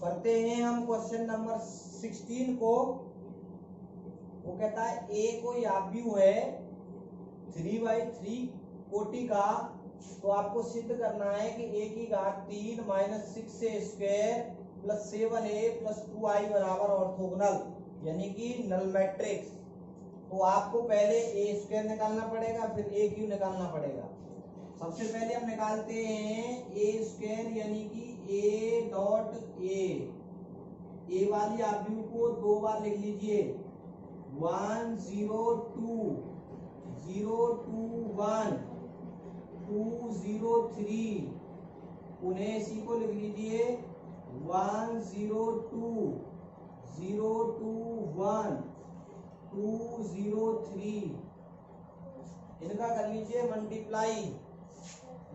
करते हैं हम क्वेश्चन नंबर 16 को। वो कहता है ए कोई आव्यूह है 3/3 कोटि का, तो आपको सिद्ध करना है कि a की घात 3 minus 6a² plus 7a plus 2i बराबर ऑर्थोगोनल, यानी कि नल मैट्रिक्स। तो आपको पहले a² निकालना पड़ेगा, फिर a³ निकालना पड़ेगा। सबसे पहले हम निकालते हैं a² यानी कि a डॉट a वाली आव्यूह को दो बार लिख लीजिए, 1 0 2 0 2 1 2 0 3। उन्हें इसी को लिख लीजिए 1 0 2 0 2 1 2 0 3। इनका कर लीजिए मल्टीप्लाई।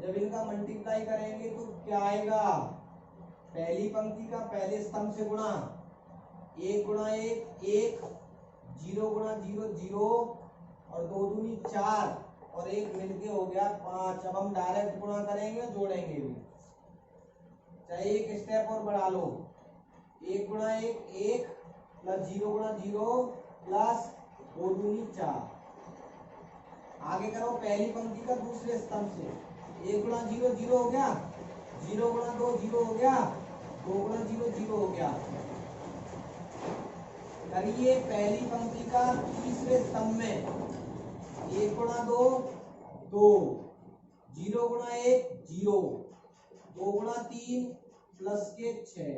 जब इनका मल्टीप्लाई करेंगे तो क्या आएगा, पहली पंक्ति का पहले स्तंभ से गुणा, 1 गुणा 1 1, 0 गुणा 0 0 और 2 दूनी 4 और 1 मिलके हो गया 5। अब हम डायरेक्ट गुणा करेंगे, जोड़ेंगे भी, चाहे एक स्टेप और बढ़ा लो। 1 गुणा 1 1 प्लस 0 गुणा 0 प्लस 2 दूनी 4। आगे करो पहली पंक्ति का दूसरे स्तंभ से, 1 गुणा 0 0 हो गया, 0 गुणा 2 0 हो गया, 2 गुणा 0 0 हो गया। करिए पहली पंक्ति का तीसरे स्तंभ में, 1 गुणा 2 2, 0 गुणा 1 0, 2 गुणा 3 प्लस के 6।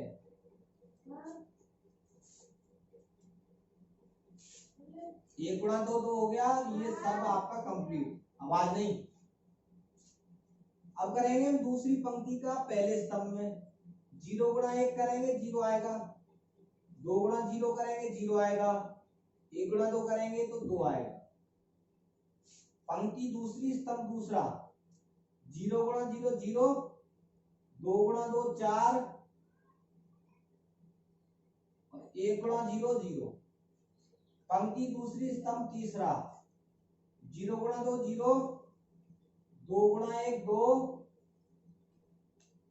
1 गुणा 2 2 हो गया। ये सब आपका कंप्लीट, आवाज नहीं। अब करेंगे हम दूसरी पंक्ति का पहले स्तंभ में, 0 गुणा 1 करेंगे 0 आएगा, 2 गुणा 0 करेंगे 0 आएगा, 1 गुणा 2 करेंगे तो 2 आएगा। पंक्ति दूसरी स्तंभ दूसरा, 0 गुणा 0 0, 2 गुणा 2 4 और 1 गुणा 0 0। पंक्ति दूसरी स्तंभ तीसरा, 0 गुणा 2 0, 2 गुणा 1 2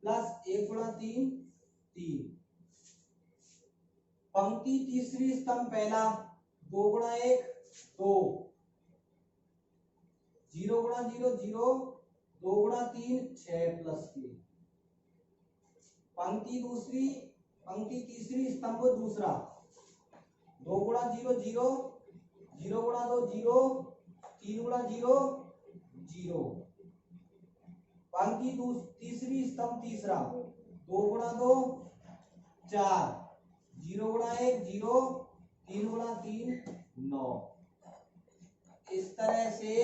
प्लस 1 गुणा 3 3। पंक्ति तीसरी स्तंभ पहला, 2 गुणा 1 2, 0 गुणा 0 0, 2 गुणा 3 6 प्लस के। पंक्ति तीसरी स्तंभ दूसरा, 2 गुणा 0 0, 0 गुणा 2 0, 3 गुणा 0 0। पंक्ति तीसरी स्तंभ तीसरा, 2 गुणा 2 4, 0 गुणा 1 0, 3 गुणा 3 9। इस तरह से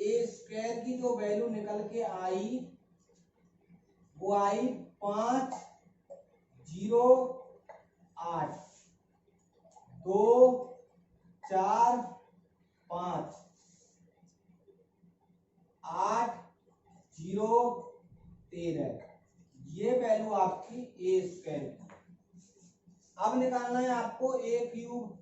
a² की जो वैल्यू निकल के आई वो आई 5 0 8 2 4 5 8 0 13। ये वैल्यू आपकी a²। अब निकालना है आपको a³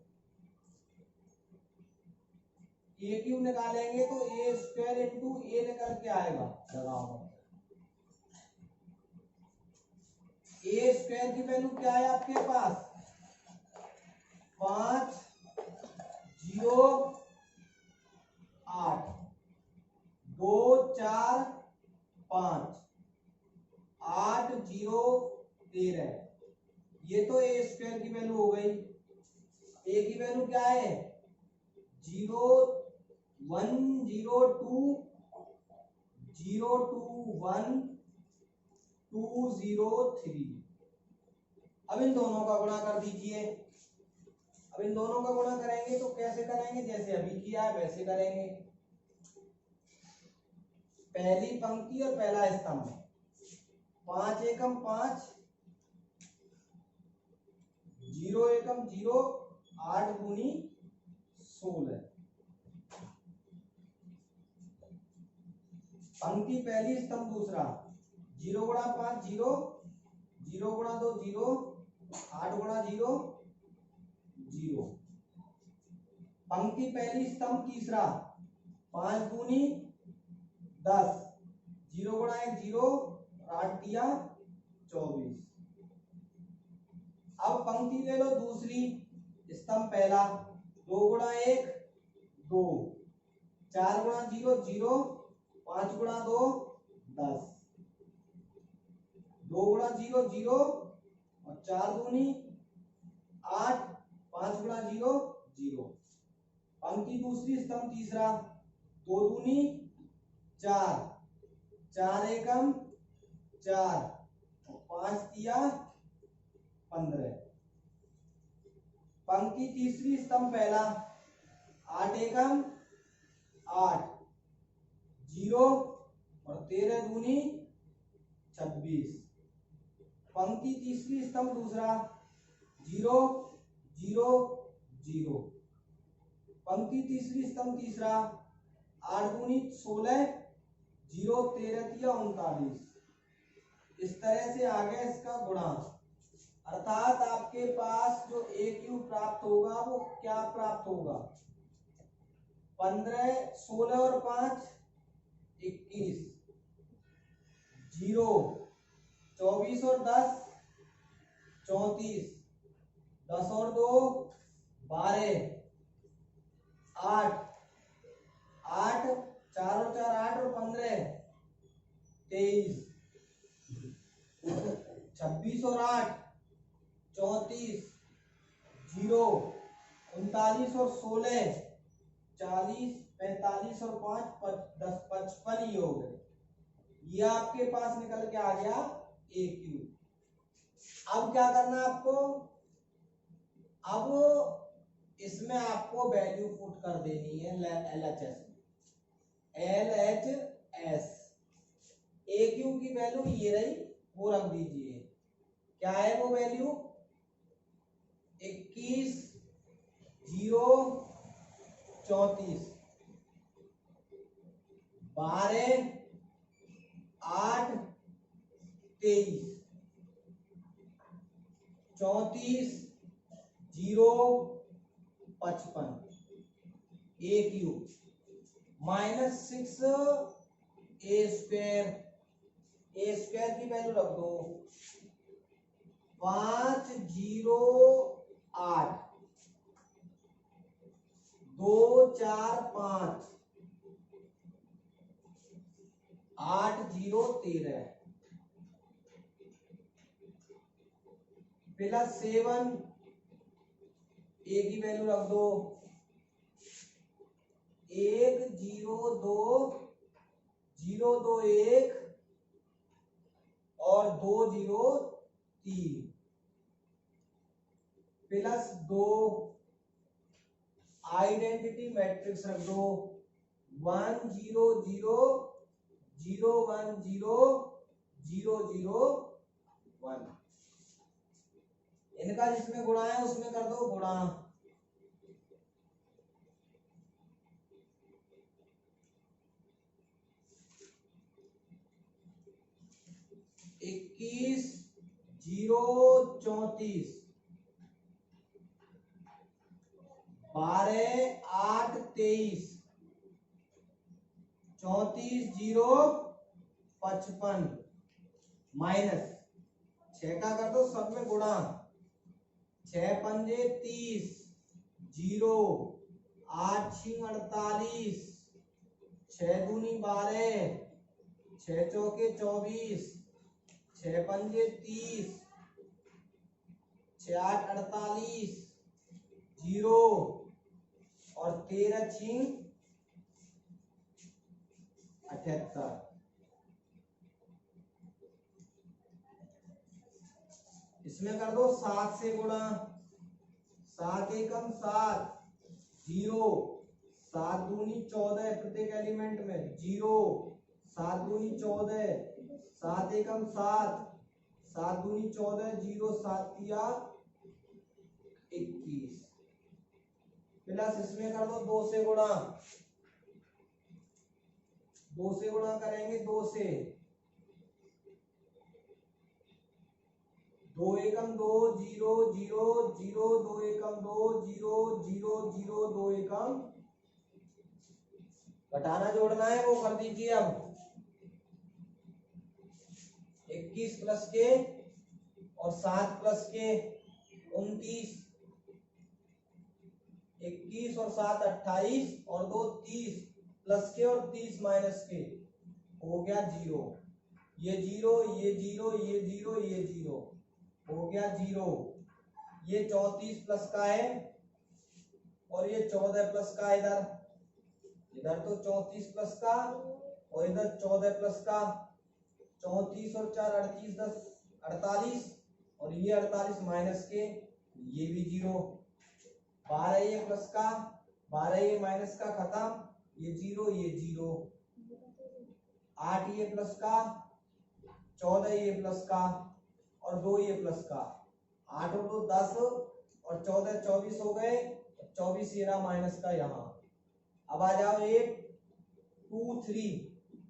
निकालेंगे तो a² इंटू a निकल के आएगा। a² की वैल्यू क्या है आपके पास, 5 0 8 2 4 5 8 0 13। ये तो a² की वैल्यू हो गई। a की वैल्यू क्या है, 0 1 0 2 0 2 1 2 0 3। अब इन दोनों का गुणा कर दीजिए। अब इन दोनों का गुणा करेंगे तो कैसे करेंगे, जैसे अभी किया है वैसे करेंगे। पहली पंक्ति और पहला स्तंभ, 5 एकम 5, 0 एकम 0, 8 दूनी 16। पंक्ति पहली स्तंभ दूसरा, 0 गुणा 5 0, 0 गुणा 2 0, 8 गुणा 0 0। पंक्ति पहली स्तंभ तीसरा, 5 दूनी 10, 0 गुणा 1 0, 8 दिया 24। अब पंक्ति ले लो दूसरी, स्तंभ पहला, 2 गुणा 1 2, 4 गुणा 0 0, 5 गुणा 2 10, 2 गुणा 0 0 और 4 दूनी 8, 5 गुणा 0 0। पंक्ति दूसरी, स्तंभ तीसरा, 2 दूनी 4, 4 एकम 4, 5 तिया 15। पंक्ति तीसरी, स्तंभ पहला, 8 एकम 8, 0 और 13 दूनी 26। पंक्ति तीसरी, स्तंभ दूसरा, 0 0 0। पंक्ति तीसरी, स्तंभ तीसरा, 8 दूनी 16, 0 13 तिया 39। इस तरह से आ गया इसका गुणांक, अर्थात आपके पास जो ए क्यूब प्राप्त होगा वो क्या प्राप्त होगा, 15 16 और 5 21, 0 24 और 10 34, 10 और 2 12, 8 8 4 और 4 8 और 15 23, 26 और 8 34, 0 39 और 16 40, 45 और 5 10 55 ही हो गए। ये आपके पास निकल के आ गया ए क्यूब। अब क्या करना है आपको, अब इसमें आपको वैल्यू पुट कर देनी है LHS LHS। ए क्यूब की वैल्यू ये रही, वो रख दीजिए। क्या है वो वैल्यू, 21 0 34, 12 8 23, 34 0 55 ए क्यूब -6 ए स्क्वायर। ए स्क्वायर की वैल्यू रख दो 5 0 8 2 4 5 8 0 13 +7 ए की वैल्यू रख दो 1 0 2 0 2 1 और 2 0 3 +2 आइडेंटिटी मैट्रिक्स रख दो 1 0 0 0 1 0 0 0 1। इनका जिसमें गुणा है उसमें कर दो गुणा। 21 0 34, 12 8 23, 34 0 55 माइनस 6 का कर दो सब में गुणा 6 पंजे 30, 0 8 6 48, 6 दूनी 12, 6 चौके 24, 6 पंजे 30, 6 8 48, 0 और 13 6 78। इसमें कर दो 7 से गुणा 7 एकम 7, 0 7 दूनी 14 प्रत्येक एलिमेंट में 0 7 दूनी 14, 7 एकम 7, 7 दूनी 14 0 7 तिया 21 प्लस इसमें कर दो 2 से गुणा, 2 से गुणा करेंगे 2 से 2 एकम 2 0 0 0 2 एकम 2 0 0 0 2 एकम। घटाना जोड़ना है वो कर दीजिए। अब 21 प्लस के और 7 प्लस के 29, 21 और 7 28 और 2 30, प्लस के और 30 माइनस के, हो गया 0। ये 0, ये 0, ये 0, ये 0, हो गया 0। ये 34 प्लस का है और ये 14 प्लस का, इधर तो 34 प्लस का और इधर 14 प्लस का। 34 और 4 38, 10 48 और ये 48 माइनस के, ये भी 0। 12 ये प्लस का, 12 ये माइनस का, खत्म। ये 0, ये 0। 8 ये प्लस का, 14 ये प्लस का और 2 ये प्लस का। 8 और 2 10 और 14 24 हो गए। 24 ये रहा माइनस का यहाँ। अब आ जाओ 8 2 3,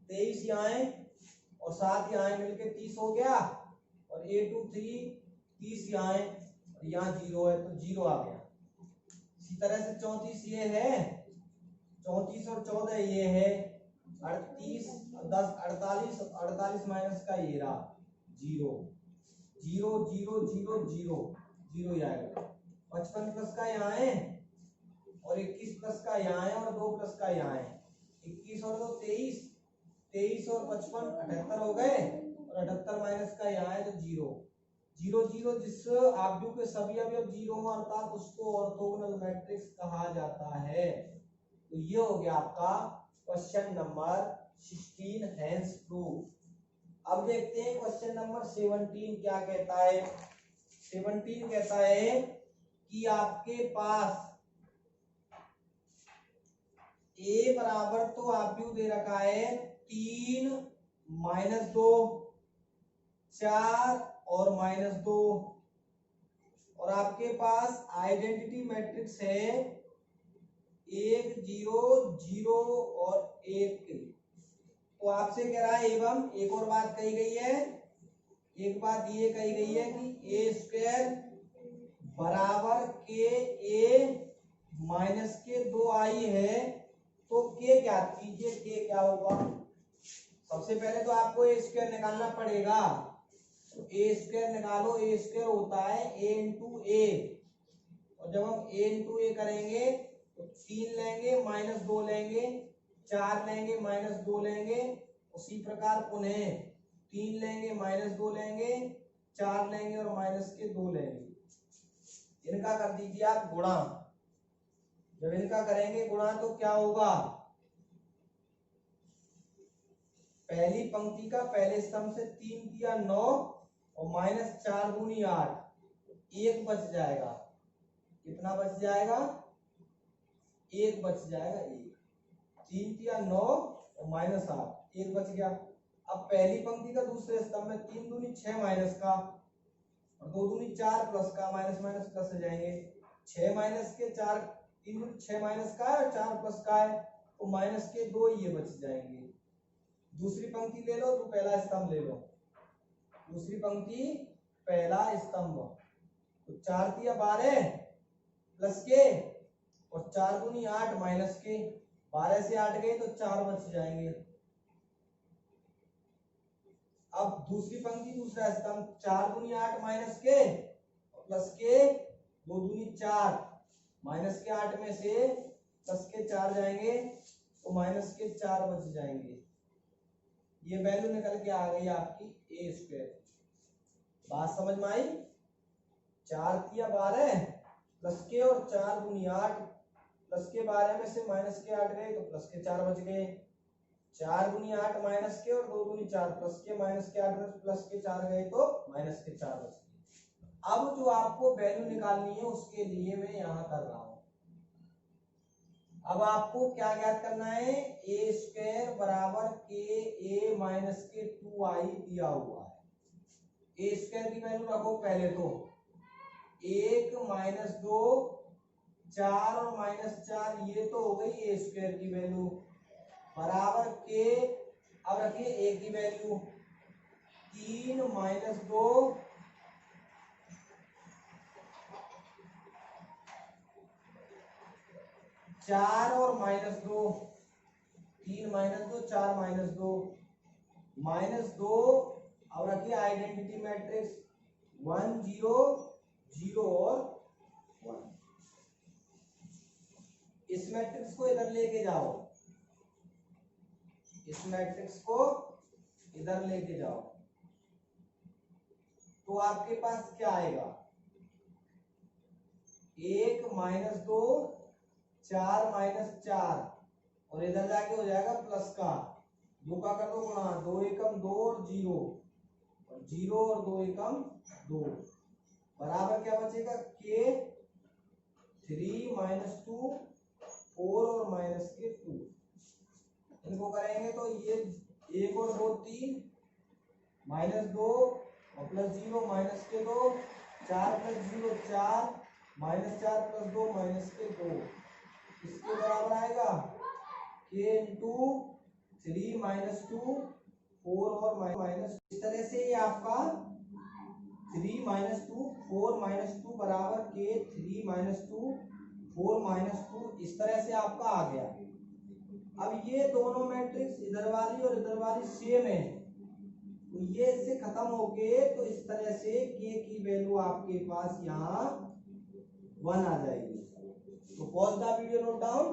23 यहाँ है और 7 यहाँ है, मिलके 30 हो गया। और 8 2 3 30 यहाँ है और यहाँ 0 है तो 0 आ गया। इसी तरह से 34 ये है, 34 और 14 ये है, 38 10 48, 48 माइनस का ये रहा 0। 0 0 0 0 0 ही आएगा। 55 प्लस का यहाँ है और 21 प्लस का यहाँ है और 2 प्लस का यहाँ है। 21 और 2 23, 23 और 55 78 हो गए और 78 माइनस का यहाँ है तो 0 0 0। जिस आव्यूह के सभी अवयव 0 हो अर्थात उसको ऑर्थोगोनल मैट्रिक्स कहा जाता है। तो ये हो गया आपका क्वेश्चन नंबर 16, हेंस प्रूफ। अब देखते हैं क्वेश्चन नंबर 17 क्या कहता है। 17 कहता है कि आपके पास ए बराबर, तो आव्यूह दे रखा है 3 -2 4 और -2 और आपके पास आइडेंटिटी मैट्रिक्स है 1 0 0 और 1। तो आपसे कह रहा है एवं एक और बात कही गई है, एक बात ये कही गई है कि ए स्क्वायर बराबर के ए माइनस के 2i है। तो के ज्ञात कीजिए, के क्या होगा। सबसे पहले तो आपको ए स्क्वायर निकालना पड़ेगा। तो ए स्क्वायर निकालो, ए स्क्वायर होता है ए इंटू ए और जब हम ए इंटू ए करेंगे तो 3 लेंगे -2 लेंगे, 4 लेंगे -2 लेंगे, उसी प्रकार पुनः 3 लेंगे -2 लेंगे, 4 लेंगे और माइनस के 2 लेंगे। इनका कर दीजिए आप गुणा। जब इनका करेंगे गुणा तो क्या होगा, पहली पंक्ति का पहले स्तंभ से 3 दिया 9 और -4 दूनी 8, 1 बच जाएगा। कितना बच जाएगा, 1 बच जाएगा। 3 दिया 9 और -8, 1 बच गया। अब पहली पंक्ति का दूसरे स्तंभ में 3 दूनी 6 माइनस का और 2 दूनी 4 प्लस का, माइनस माइनस प्लस हो जाएंगे। 6 माइनस के 4, 3 दूनी 6 माइनस का है और 4 प्लस का है तो माइनस के 2 ये बच जाएंगे। दूसरी पंक्ति ले लो तो पहला स्तंभ ले लो, दूसरी पंक्ति पहला स्तंभ। तो 4 दिया 12 प्लस के और 4 दूनी 8 माइनस के, 12 से 8 गए तो 4 बच जाएंगे। अब दूसरी पंक्ति दूसरा स्तंभ, 4 दूनी 8 माइनस के और प्लस के 2 दूनी 4, माइनस के 8 में से प्लस के 4 जाएंगे तो माइनस के 4 बच जाएंगे। ये वैल्यू निकल के आ गई आपकी ए स्क्वायर। बात समझ में आई। 4 दिया 12 प्लस के और 4 दूनी 8, प्लस के 12 में से माइनस के 8 गए तो प्लस के 4 बच गए। 4 दूनी 8 माइनस के और 2 दूनी 4, प्लस के माइनस के 8 में प्लस के 4 गए तो माइनस के 4 बच गए। अब जो आपको वैल्यू निकालनी है उसके लिए मैं यहाँ कर रहा हूँ। अब आपको क्या ज्ञात करना है, ए स्क्वायर बराबर के ए माइनस के 2i दिया हुआ है। ए स्क्वायर की वैल्यू रखो पहले तो 1 -2 4 और -4, ये तो हो गई ए स्क्वायर की वैल्यू बराबर के। अब रखिए ए की वैल्यू 3 -2 4 और -2, 3 -2 4 -2 -2। अब रखिए आइडेंटिटी मैट्रिक्स 1 0 0 और 1। इस मैट्रिक्स को इधर लेके जाओ, इस मैट्रिक्स को इधर लेके जाओ, तो आपके पास क्या आएगा, 1 - 2 4 - 4 और इधर जाके हो जाएगा प्लस का 2 का कर दो गुणा, 2 एकम 2 और 0 और 0 और 2 एकम 2 बराबर क्या बचेगा, के 3 - 2 4 और माइनस के 2। इनको करेंगे तो ये 1 और 2 3 -2 और +0 माइनस के 2 4 + 0 4 -4 + 2 -2 इसके बराबर आएगा के इंटू 3 - 2 4 और माइनस। इस तरह से ये आपका 3 - 2 4 - 2 बराबर के 3 - 2 4 - 2 इस तरह से आपका आ गया। अब ये दोनों मैट्रिक्स इधर वाली और इधर वाली सेम है, तो ये इससे खत्म होके तो इस तरह से के की वैल्यू आपके पास यहाँ 1 आ जाएगी। तो pause the video, note down.